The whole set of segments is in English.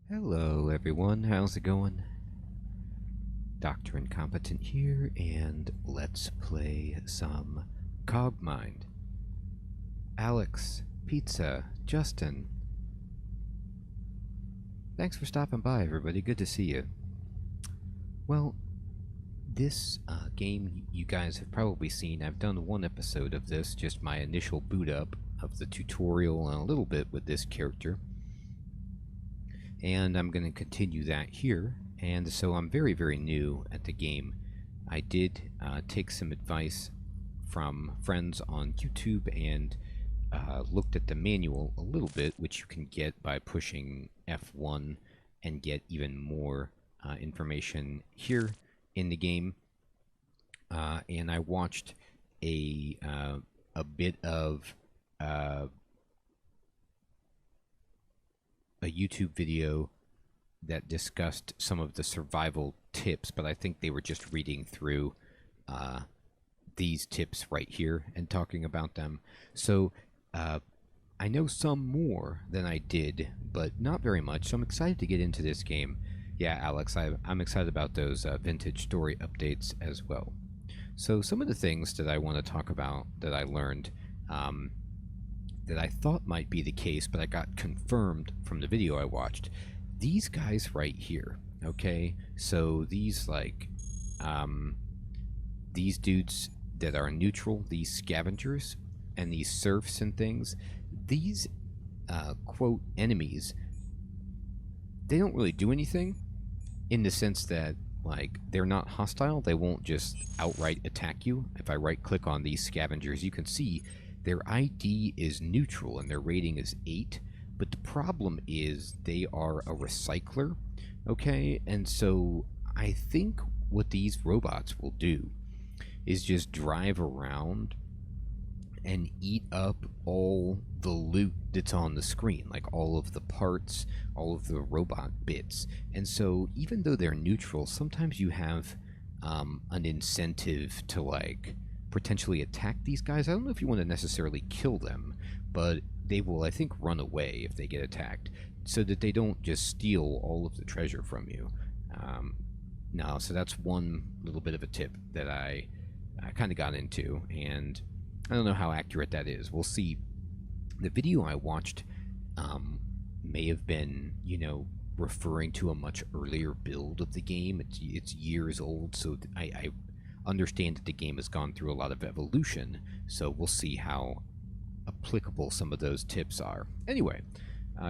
Hello everyone, how's it going? Dr. Incompetent here, and let's play some Cogmind. Alex, Pizza, Justin. Thanks for stopping by, everybody. Good to see you. Well, this game you guys have probably seen. I've done one episode of this, just my initial boot up of the tutorial and a little bit with this character. And I'm going to continue that here. And so I'm very, very new at the game. I did take some advice from friends on YouTube and looked at the manual a little bit, which you can get by pushing F1 and get even more information here in the game. And I watched a bit of a YouTube video that discussed some of the survival tips, but I think they were just reading through these tips right here and talking about them. So I know some more than I did, but not very much. So I'm excited to get into this game. Yeah, Alex, I'm excited about those vintage story updates as well. So some of the things that I want to talk about that I learned that I thought might be the case, but I got confirmed from the video I watched. These guys right here, okay? So these these dudes that are neutral, these scavengers, and these serfs and things, these quote enemies, they don't really do anything in the sense that like they're not hostile. They won't just outright attack you. If I right click on these scavengers, you can see their ID is neutral and their rating is 8, but the problem is they are a recycler, okay? And so I think what these robots will do is just drive around and eat up all the loot that's on the screen, like all of the parts, all of the robot bits. And so even though they're neutral, sometimes you have an incentive to like potentially attack these guys. I don't know if you want to necessarily kill them, but they will, I think, run away if they get attacked, so that they don't just steal all of the treasure from you. No, so that's one little bit of a tip that I kind of got into, and I don't know how accurate that is. We'll see. The video I watched may have been, you know, referring to a much earlier build of the game. It's years old, so I understand that the game has gone through a lot of evolution, so we'll see how applicable some of those tips are. Anyway,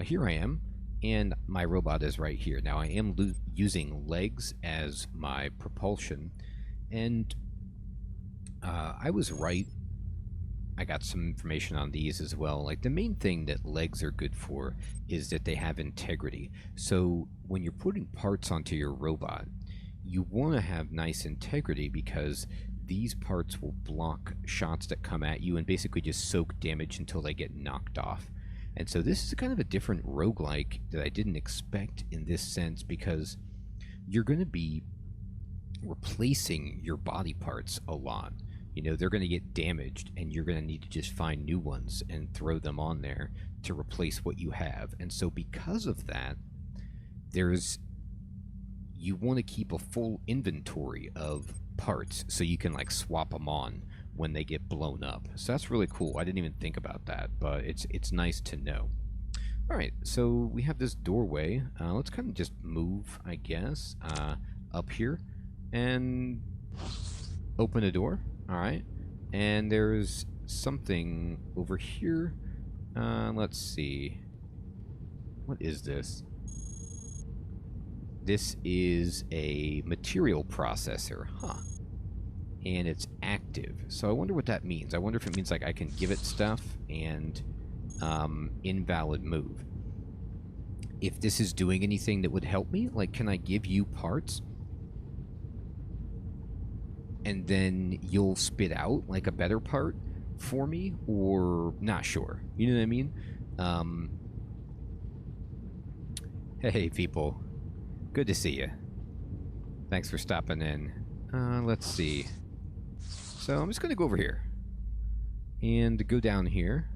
here I am, and my robot is right here. Now I am using legs as my propulsion, and I was right. I got some information on these as well. Like, the main thing that legs are good for is that they have integrity. So when you're putting parts onto your robot, you want to have nice integrity, because these parts will block shots that come at you and basically just soak damage until they get knocked off. And so this is kind of a different roguelike that I didn't expect in this sense, because you're going to be replacing your body parts a lot. You know, they're going to get damaged, and you're going to need to just find new ones and throw them on there to replace what you have. And so because of that, you want to keep a full inventory of parts so you can like swap them on when they get blown up. So that's really cool. I didn't even think about that, but it's nice to know. All right, so we have this doorway. Let's kind of just move, I guess, up here and open a door. All right, and there's something over here. Let's see. What is this? This is a material processor, huh? And it's active. So I wonder what that means. I wonder if it means like I can give it stuff and invalid move. If this is doing anything that would help me, like, can I give you parts and then you'll spit out like a better part for me, or not sure? You know what I mean? Hey people, good to see you. Thanks for stopping in. Let's see. So I'm just gonna go over here and go down here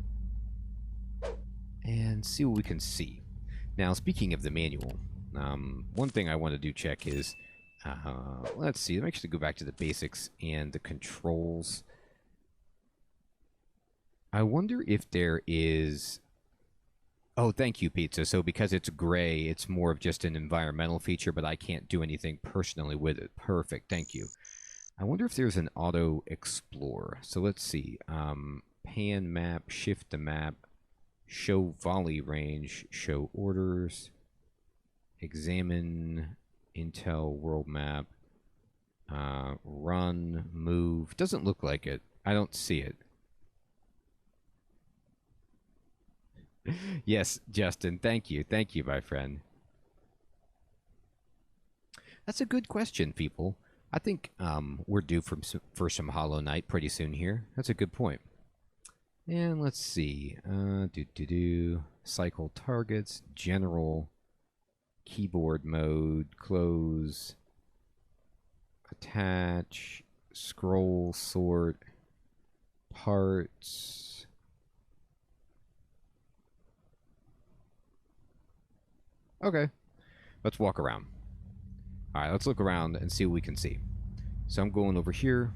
and see what we can see. Now, speaking of the manual, one thing I want to do check is, let's see, let me actually go back to the basics and the controls. I wonder if there is... Oh, thank you, Pizza. So because it's gray, it's more of just an environmental feature, but I can't do anything personally with it. Perfect, thank you. I wonder if there's an auto explore. So let's see. Pan map, shift the map, show volley range, show orders, examine intel world map, run, move. Doesn't look like it. I don't see it. Yes, Justin, thank you. Thank you, my friend. That's a good question, people. I think we're due for some Hollow Knight pretty soon here. That's a good point. And let's see. Cycle targets, general, keyboard mode, close, attach, scroll, sort, parts. Okay, let's walk around. All right, let's look around and see what we can see. So I'm going over here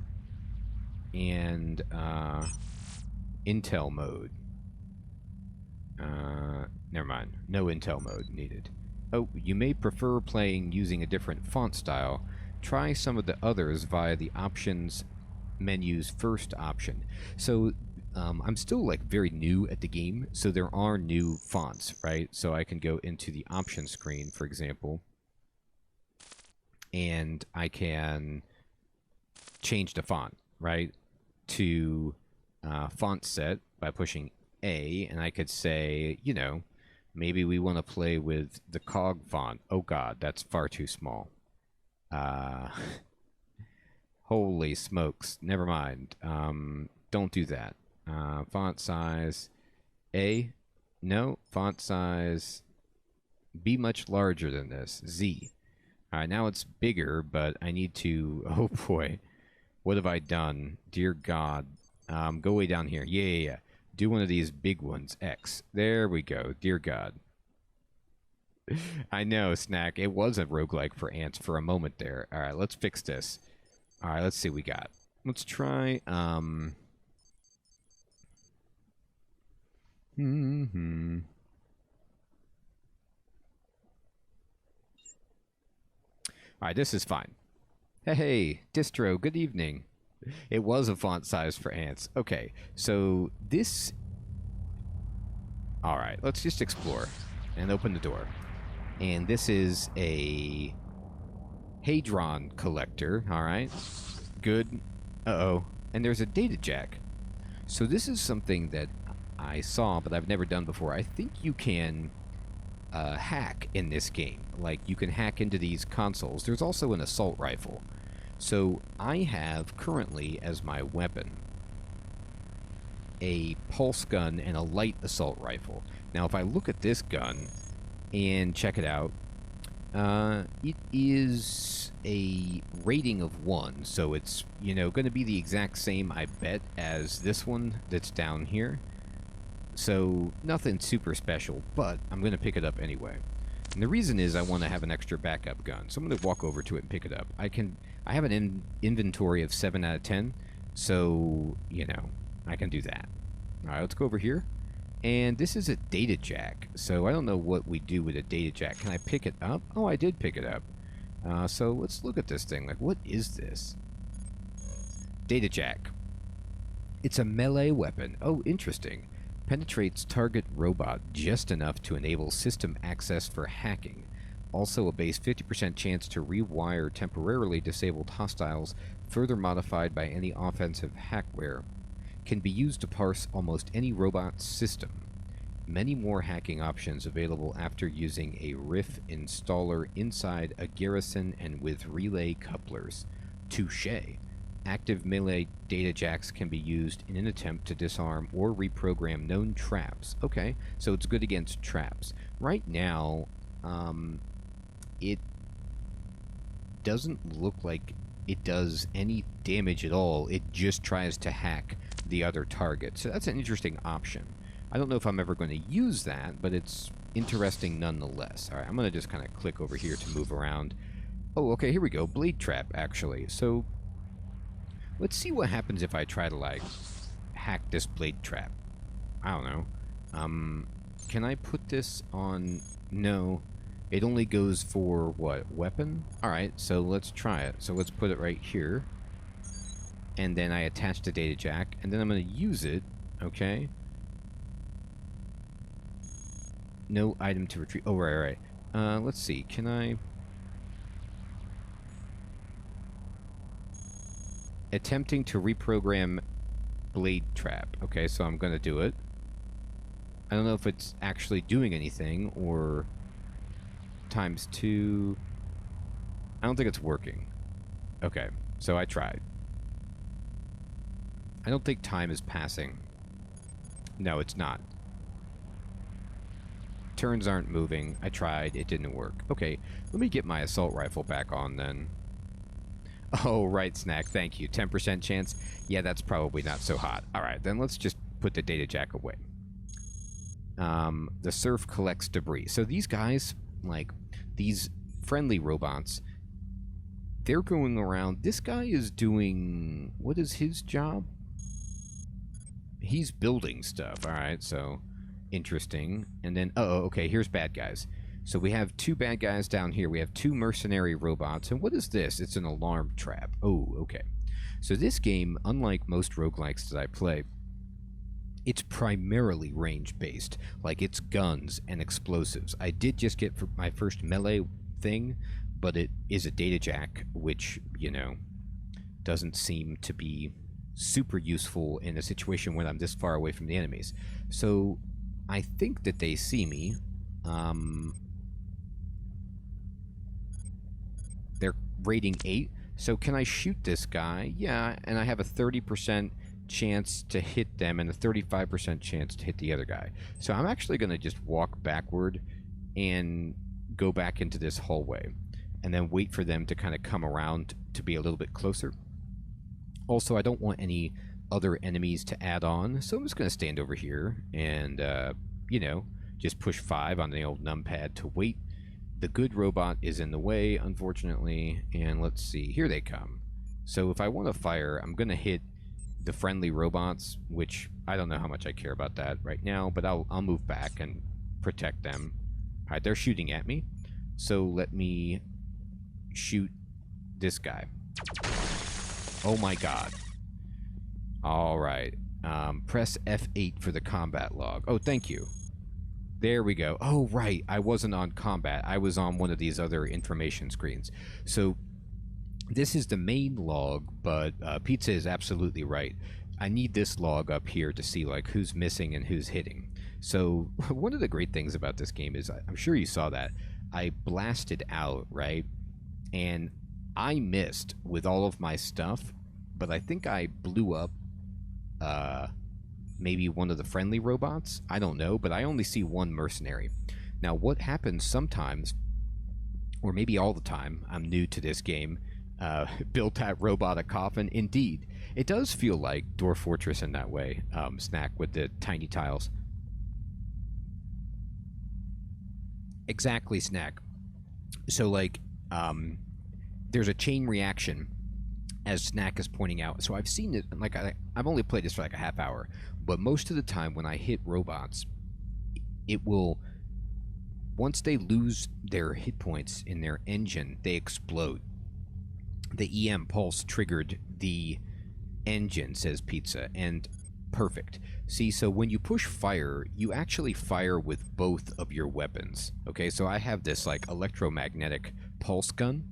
and Intel mode. Never mind. No Intel mode needed. Oh, you may prefer playing using a different font style. Try some of the others via the options menu's first option. So I'm still like very new at the game, so there are new fonts, right? So I can go into the option screen, for example, and I can change the font, right, to font set by pushing A, and I could say, you know, maybe we want to play with the Cog font. Oh god, that's far too small. Holy smokes, never mind. Don't do that. Font size A, no, font size be much larger than this, Z. All right, now it's bigger, but I need to, oh boy, what have I done? Dear God. Go way down here. Yeah. Do one of these big ones, X. There we go, dear God. I know, Snack, it was a roguelike for ants for a moment there. All right, let's fix this. All right, let's see what we got. Let's try, Alright, this is fine. Hey, Distro, good evening. It was a font size for ants. Okay, so this... Alright, let's just explore and open the door. And this is a Hadron collector, alright. Good. Uh-oh. And there's a data jack. So this is something that I saw, but I've never done before. I think you can hack in this game. Like, you can hack into these consoles. There's also an assault rifle. So I have currently as my weapon a pulse gun and a light assault rifle. Now, if I look at this gun and check it out, it is a rating of 1, so it's, you know, going to be the exact same, I bet, as this one that's down here. So, nothing super special, but I'm going to pick it up anyway. And the reason is I want to have an extra backup gun, so I'm going to walk over to it and pick it up. I have an inventory of 7 out of 10, so, you know, I can do that. Alright, let's go over here. And this is a data jack, so I don't know what we do with a data jack. Can I pick it up? Oh, I did pick it up. So let's look at this thing. Like, what is this? Data jack. It's a melee weapon. Oh, interesting. Penetrates target robot just enough to enable system access for hacking. Also a base 50% chance to rewire temporarily disabled hostiles, further modified by any offensive hackware. Can be used to parse almost any robot system. Many more hacking options available after using a RIF installer inside a garrison and with relay couplers. Touché. Active melee data jacks can be used in an attempt to disarm or reprogram known traps. Okay, so it's good against traps. Right now, it doesn't look like it does any damage at all. It just tries to hack the other target. So that's an interesting option. I don't know if I'm ever going to use that, but it's interesting nonetheless. All right, I'm going to just kind of click over here to move around. Oh, okay, here we go. Blade trap, actually. So, let's see what happens if I try to, like, hack this blade trap. I don't know. Can I put this on... No. It only goes for, what, weapon? Alright, so let's try it. So let's put it right here. And then I attach the data jack, and then I'm going to use it, okay? No item to retrieve. Oh, right. Let's see. Can I... Attempting to reprogram blade trap. Okay, so I'm going to do it. I don't know if it's actually doing anything, or... ×2... I don't think it's working. Okay, so I tried. I don't think time is passing. No, it's not. Turns aren't moving. I tried. It didn't work. Okay, let me get my assault rifle back on then. Oh, right, Snack. Thank you. 10% chance? Yeah, that's probably not so hot. Alright, then let's just put the data jack away. The surf collects debris. So these guys, like, these friendly robots, they're going around. This guy is doing... What is his job? He's building stuff. Alright, so... Interesting. And then... Oh, okay, here's bad guys. So we have 2 bad guys down here. We have 2 mercenary robots. And what is this? It's an alarm trap. Oh, okay. So this game, unlike most roguelikes that I play, it's primarily range-based. Like, it's guns and explosives. I did just get my first melee thing, but it is a data jack, which, you know, doesn't seem to be super useful in a situation when I'm this far away from the enemies. So I think that they see me. They're rating 8. So can I shoot this guy? Yeah, and I have a 30% chance to hit them and a 35% chance to hit the other guy. So I'm actually going to just walk backward and go back into this hallway and then wait for them to kind of come around to be a little bit closer. Also, I don't want any other enemies to add on, so I'm just going to stand over here and, you know, just push 5 on the old numpad to wait. The good robot is in the way, unfortunately, and let's see. Here they come. So if I want to fire, I'm going to hit the friendly robots, which I don't know how much I care about that right now, but I'll move back and protect them. All right, they're shooting at me, so let me shoot this guy. Oh my god. All right. Press F8 for the combat log. Oh, thank you. There we go. Oh, right. I wasn't on combat. I was on one of these other information screens. So this is the main log, but Pizza is absolutely right. I need this log up here to see, like, who's missing and who's hitting. So one of the great things about this game is, I'm sure you saw that, I blasted out, right? And I missed with all of my stuff, but I think I blew up maybe one of the friendly robots. I don't know, but I only see one mercenary. Now, what happens sometimes, or maybe all the time, I'm new to this game, built that robot a coffin. Indeed, it does feel like Dwarf Fortress in that way, Snack, with the tiny tiles. Exactly, Snack. So, like, there's a chain reaction, as Snack is pointing out. So I've seen it, like, I've only played this for like a half hour, but most of the time when I hit robots, it will, once they lose their hit points in their engine, they explode. The EM pulse triggered the engine, says Pizza, and perfect. See, so when you push fire, you actually fire with both of your weapons. Okay, so I have this, like, electromagnetic pulse gun,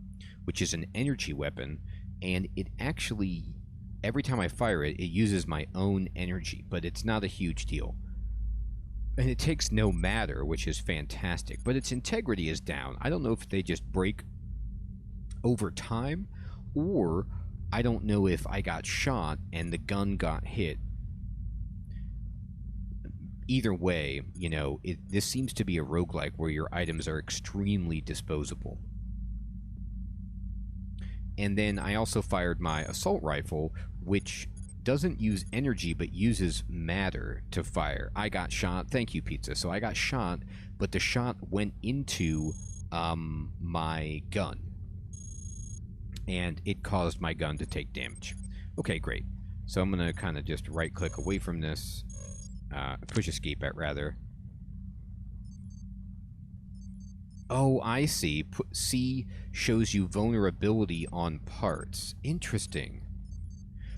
which is an energy weapon, and it actually, every time I fire it, it uses my own energy, but it's not a huge deal. And it takes no matter, which is fantastic, but its integrity is down. I don't know if they just break over time, or I don't know if I got shot and the gun got hit. Either way, you know, this seems to be a roguelike where your items are extremely disposable. And then I also fired my assault rifle, which doesn't use energy but uses matter to fire. I got shot. Thank you, Pizza. So I got shot, but the shot went into my gun, and it caused my gun to take damage. Okay, great. So I'm going to kind of just right-click away from this, push escape at rather. Oh, I see. C shows you vulnerability on parts. Interesting.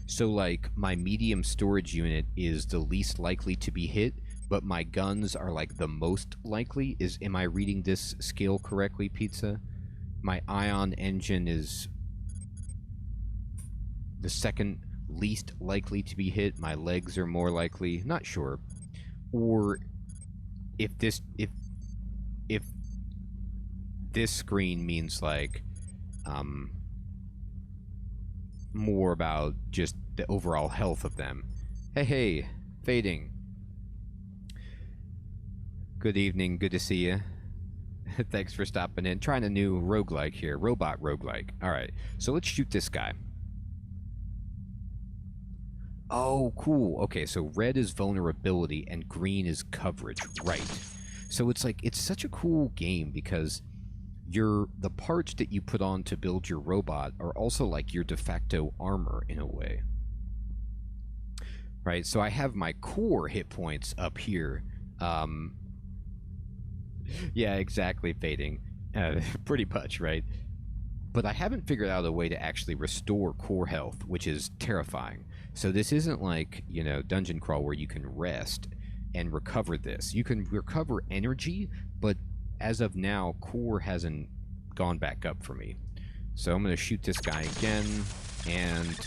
So, like, my medium storage unit is the least likely to be hit, but my guns are, like, the most likely? Am I reading this scale correctly, Pizza? My ion engine is the second least likely to be hit. My legs are more likely. Not sure. Or if this screen means like more about just the overall health of them. Hey, Fading. Good evening, good to see you. Thanks for stopping in. Trying a new roguelike here, robot roguelike. Alright, so let's shoot this guy. Oh, cool. Okay, so red is vulnerability and green is coverage. Right. So it's like, it's such a cool game because the parts that you put on to build your robot are also like your de facto armor in a way. Right, so I have my core hit points up here. Yeah, exactly, Fading. Pretty much, right? But I haven't figured out a way to actually restore core health, which is terrifying. So this isn't like, you know, Dungeon Crawl where you can rest and recover this. You can recover energy, but as of now, core hasn't gone back up for me. So I'm going to shoot this guy again, and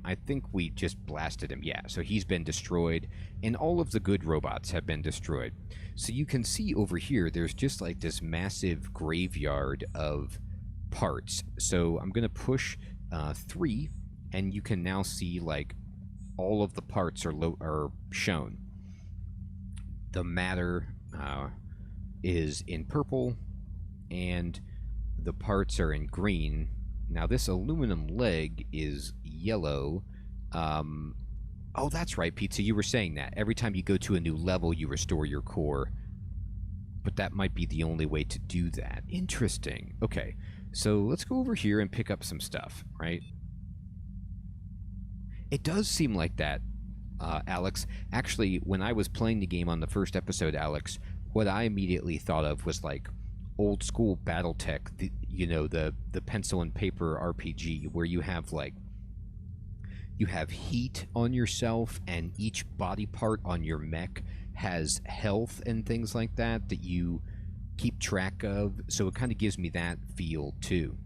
I think we just blasted him. Yeah, so he's been destroyed, and all of the good robots have been destroyed. So you can see over here, there's just like this massive graveyard of parts. So I'm going to push 3, and you can now see like all of the parts are shown. The matter is in purple, and the parts are in green. Now this aluminum leg is yellow. Oh, that's right, Pizza, you were saying that. Every time you go to a new level, you restore your core. But that might be the only way to do that. Interesting. Okay, so let's go over here and pick up some stuff, right? It does seem like that, Alex. Actually, when I was playing the game on the first episode, Alex, what I immediately thought of was like old school BattleTech, you know, the pencil and paper RPG where you have like, you have heat on yourself and each body part on your mech has health and things like that that you keep track of. So it kind of gives me that feel too.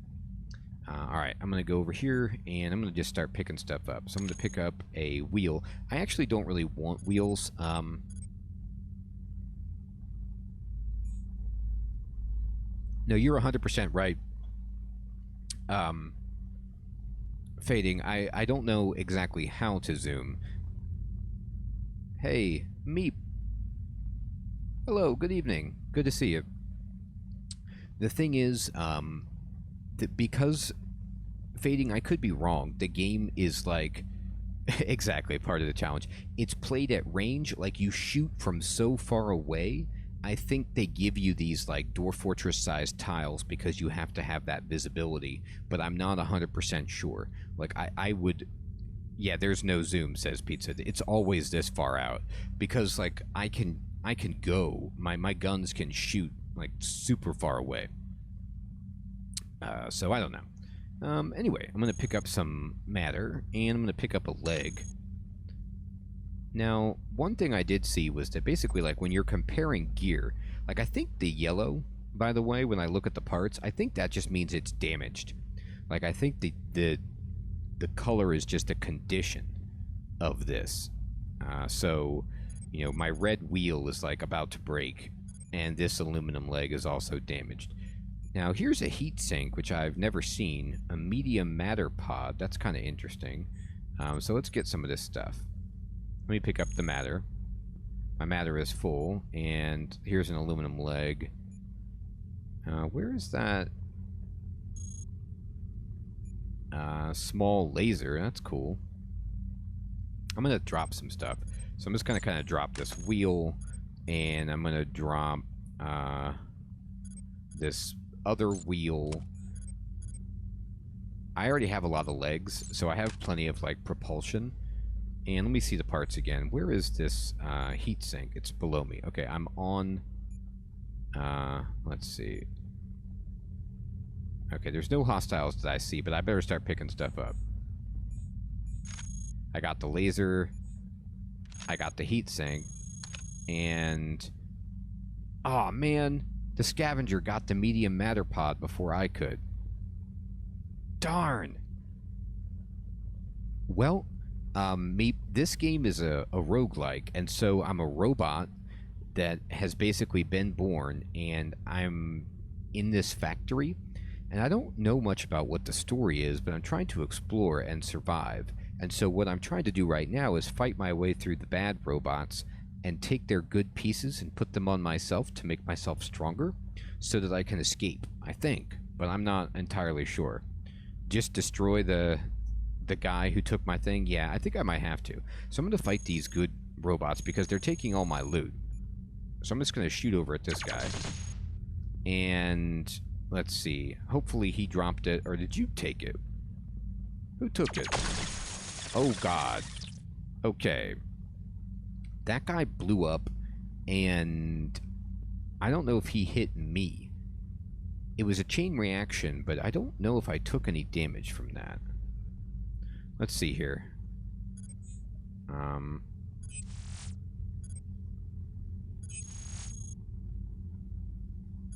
Alright, I'm going to go over here and I'm going to just start picking stuff up. So I'm going to pick up a wheel. I actually don't really want wheels. No, you're 100% right. Fading, I don't know exactly how to zoom. Hey, Meep. Hello, good evening. Good to see you. The thing is, that because Fading, I could be wrong. The game is like exactly part of the challenge. It's played at range, like you shoot from so far away. I think they give you these like Dwarf Fortress sized tiles because you have to have that visibility, but I'm not 100% sure. Like I would, yeah, there's no zoom, says Pizza. It's always this far out because like I can go, my guns can shoot like super far away. So I don't know. Anyway, I'm going to pick up some matter, and I'm going to pick up a leg. Now, one thing I did see was that basically, like, when you're comparing gear, like, I think the yellow, by the way, when I look at the parts, I think that just means it's damaged. Like, I think the color is just a condition of this. So, you know, my red wheel is, like, about to break, and this aluminum leg is also damaged. Now, here's a heat sink, which I've never seen. A medium matter pod. That's kind of interesting. So let's get some of this stuff. Let me pick up the matter. My matter is full, and here's an aluminum leg. Where is that? Small laser. That's cool. I'm going to drop some stuff. So I'm just going to kind of drop this wheel, and I'm going to drop this other wheel. I already have a lot of legs, so I have plenty of, like, propulsion. And let me see the parts again. Where is this heat sink? It's below me. Okay, I'm on... let's see. Okay, there's no hostiles that I see, but I better start picking stuff up. I got the laser. I got the heat sink. And... oh, man. The scavenger got the medium matter pod before I could. Darn! Well, this game is a roguelike, and so I'm a robot that has basically been born, and I'm in this factory, and I don't know much about what the story is, but I'm trying to explore and survive. And so what I'm trying to do right now is fight my way through the bad robots and take their good pieces and put them on myself to make myself stronger so that I can escape, I think, but I'm not entirely sure. Just destroy the guy who took my thing? Yeah, I think I might have to. So I'm going to fight these good robots because they're taking all my loot. So I'm just going to shoot over at this guy. And let's see. Hopefully he dropped it. Or did you take it? Who took it? Oh, God. Okay. That guy blew up, and I don't know if he hit me. It was a chain reaction, but I don't know if I took any damage from that. Let's see here.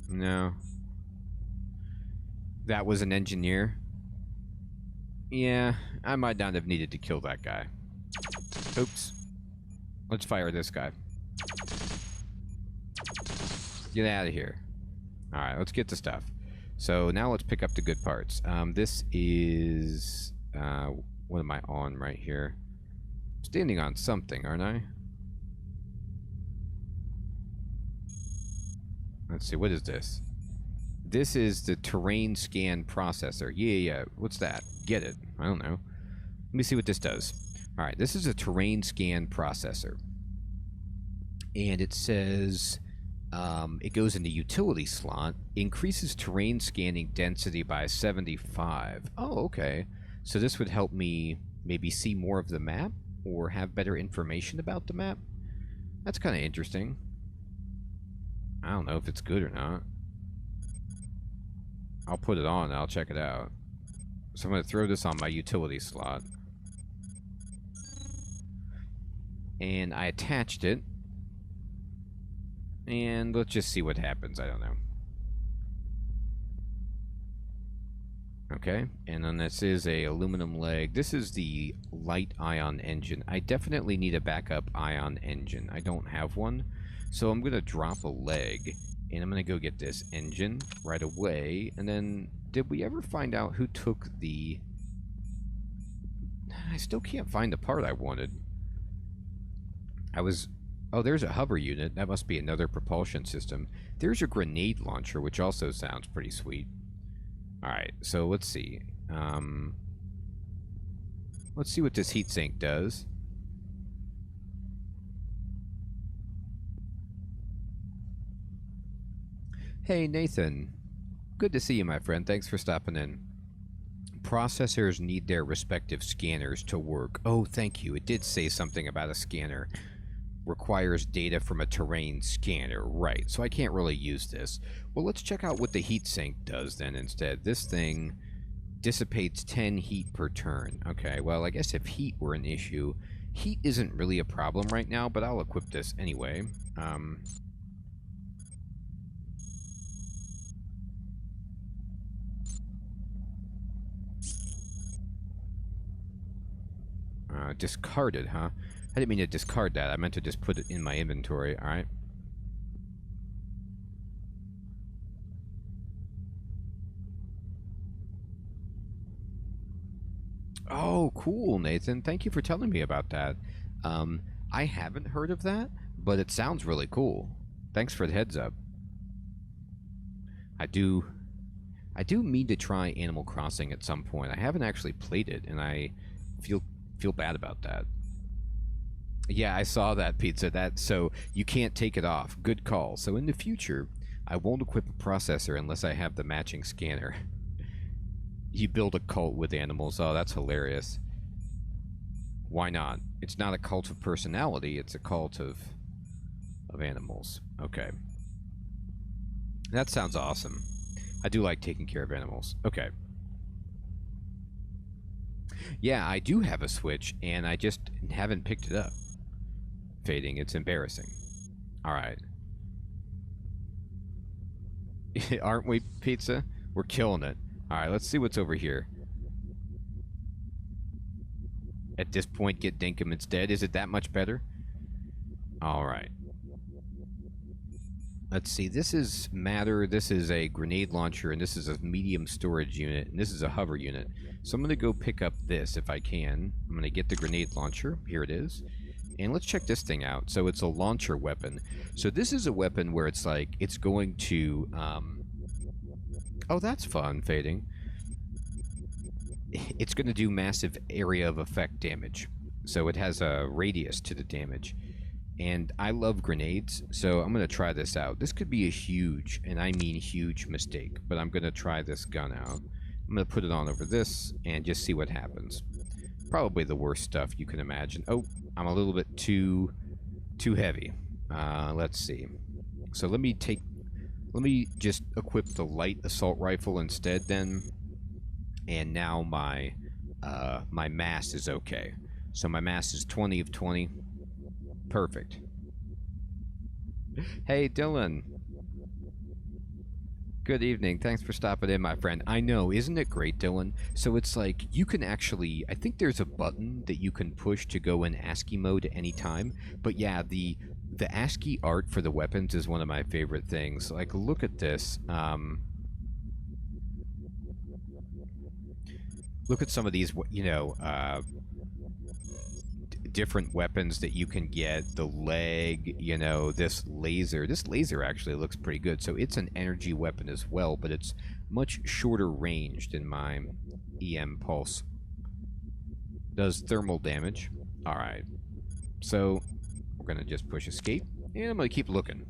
No. That was an engineer. Yeah, I might not have needed to kill that guy. Oops. Let's fire this guy. Get out of here. Alright, let's get the stuff. So now let's pick up the good parts. This is... what am I on right here? I'm standing on something, aren't I? Let's see, what is this? This is the terrain scan processor. Yeah. What's that? Get it. I don't know. Let me see what this does. Alright, this is a terrain scan processor. And it says... it goes in the utility slot, increases terrain scanning density by 75. Oh, okay. So this would help me maybe see more of the map or have better information about the map. That's kind of interesting. I don't know if it's good or not. I'll put it on and I'll check it out. So I'm going to throw this on my utility slot. And I attached it. And let's just see what happens. I don't know. Okay, and then this is a aluminum leg. This is the light ion engine. I definitely need a backup ion engine. I don't have one. So I'm going to drop a leg, and I'm going to go get this engine right away. And then, did we ever find out who took the... I still can't find the part I wanted. I was... Oh, there's a hover unit. That must be another propulsion system. There's a grenade launcher, which also sounds pretty sweet. Alright, so let's see. Let's see what this heatsink does. Hey, Nathan. Good to see you, my friend. Thanks for stopping in. Processors need their respective scanners to work. Oh, thank you. It did say something about a scanner. Requires data from a terrain scanner. Right, so I can't really use this. Well, let's check out what the heatsink does then instead. This thing dissipates 10 heat per turn. Okay, well, I guess if heat were an issue, heat isn't really a problem right now, but I'll equip this anyway. Discarded, huh? I didn't mean to discard that. I meant to just put it in my inventory. Alright. Oh, cool, Nathan. Thank you for telling me about that. I haven't heard of that, but it sounds really cool. Thanks for the heads up. I do mean to try Animal Crossing at some point. I haven't actually played it, and I feel bad about that. Yeah, I saw that, Pizza. So you can't take it off. Good call. So in the future, I won't equip a processor unless I have the matching scanner. You build a cult with animals. Oh, that's hilarious. Why not? It's not a cult of personality, it's a cult of animals. Okay. That sounds awesome. I do like taking care of animals. Okay. Yeah, I do have a Switch, and I just haven't picked it up. Fading, it's embarrassing. Alright. Aren't we, Pizza? We're killing it. Alright, let's see what's over here. At this point, get Dinkum instead. Is it that much better? Alright. Let's see. This is matter. This is a grenade launcher, and this is a medium storage unit, and this is a hover unit. So I'm going to go pick up this if I can. I'm going to get the grenade launcher. Here it is. And let's check this thing out. So it's a launcher weapon. So this is a weapon where it's like, it's going to... Oh, that's fun, Fading. It's going to do massive area of effect damage. So it has a radius to the damage. And I love grenades, so I'm going to try this out. This could be a huge, and I mean huge, mistake. But I'm going to try this gun out. I'm going to put it on over this and just see what happens. Probably the worst stuff you can imagine. Oh, I'm a little bit too heavy. Let's see. So let me just equip the light assault rifle instead then. And now my mass is okay. So my mass is 20 of 20. Perfect. Hey, Dylan. Good evening. Thanks for stopping in, my friend. I know, isn't it great, Dylan? So it's like, you can actually... I think there's a button that you can push to go in ASCII mode at any time. But yeah, the ASCII art for the weapons is one of my favorite things. Like, look at this. Look at some of these, you know... different weapons that you can get, the leg, you know, this laser actually looks pretty good. So it's an energy weapon as well, but it's much shorter range than my EM pulse. Does thermal damage. Alright, so we're gonna just push escape, and I'm gonna keep looking.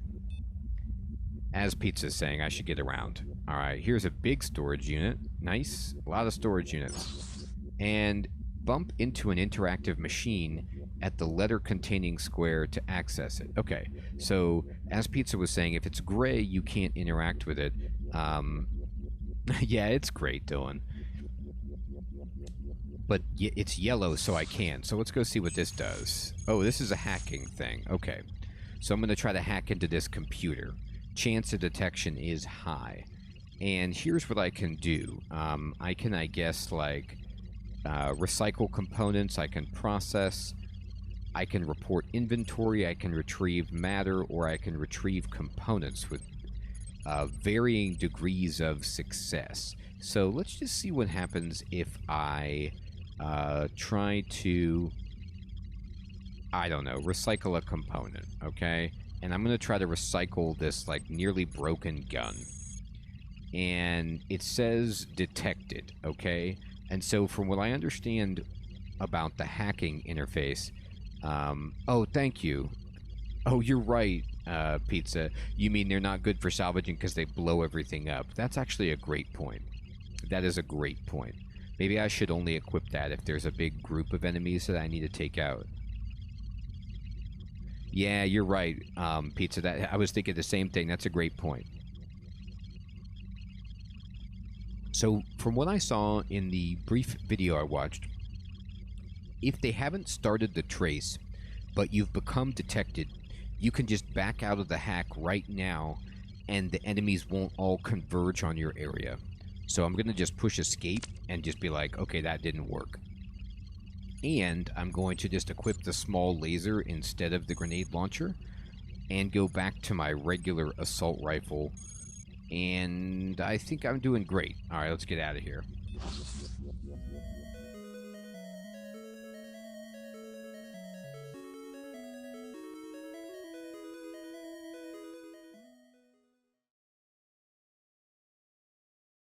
As Pizza's saying, I should get around. Alright, here's a big storage unit. Nice, a lot of storage units. And bump into an interactive machine at the letter-containing square to access it. Okay, so as Pizza was saying, if it's gray, you can't interact with it. Yeah, it's great, Dylan. But it's yellow, so I can. So let's go see what this does. Oh, this is a hacking thing. Okay, so I'm going to try to hack into this computer. Chance of detection is high. And here's what I can do. I can, I guess, like... recycle components, I can process, I can report inventory, I can retrieve matter, or I can retrieve components with varying degrees of success. So let's just see what happens if I try to, I don't know, recycle a component, okay? And I'm going to try to recycle this, like, nearly broken gun. And it says detected, okay? And so from what I understand about the hacking interface... oh, thank you. Oh, you're right, Pizza. You mean they're not good for salvaging because they blow everything up. That's actually a great point. That is a great point. Maybe I should only equip that if there's a big group of enemies that I need to take out. Yeah, you're right, Pizza. That, I was thinking the same thing. That's a great point. So, from what I saw in the brief video I watched, if they haven't started the trace, but you've become detected, you can just back out of the hack right now, and the enemies won't all converge on your area. So I'm going to just push escape and just be like, okay, that didn't work. And I'm going to just equip the small laser instead of the grenade launcher, and go back to my regular assault rifle. And I think I'm doing great. Alright, let's get out of here.